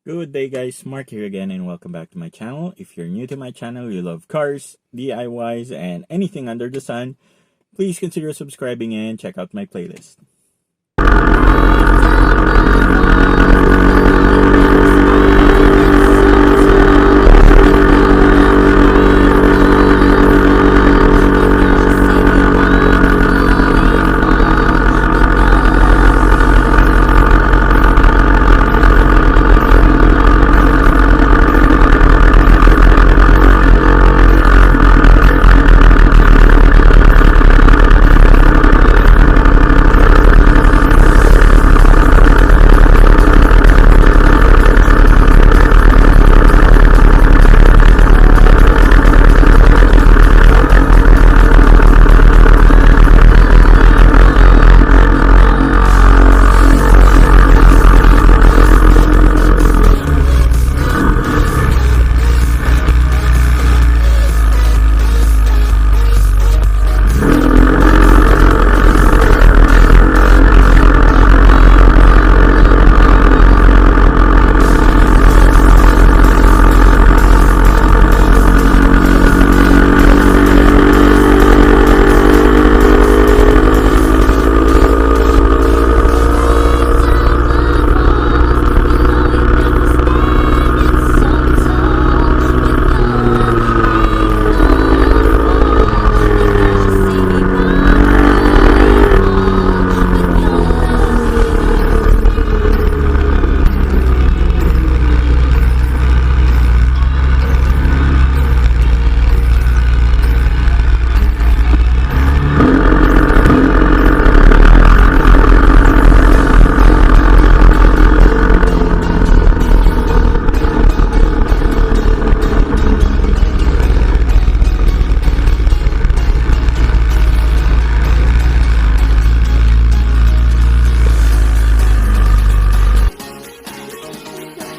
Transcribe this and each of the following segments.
Good day guys, Mark here again and welcome back to my channel. If you're new to my channel, you love cars, DIYs, and anything under the sun, please consider subscribing and check out my playlist.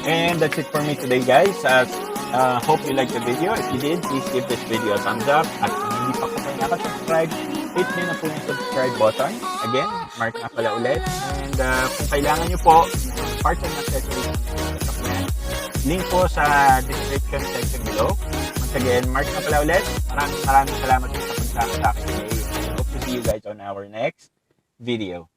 And that's it for me today guys. Hope you liked the video. If you did, please give this video a thumbs up. At kung hindi pa po kayo nakasubscribe, hit nyo na po yung subscribe button. Again, Mark na pala ulit. And kung kailangan nyo po, part-time accessories ng sasakyan, link po sa description section below. Once again, Mark na pala ulit. Maraming salamat po sa pagsama sa akin today. I hope to see you guys on our next video.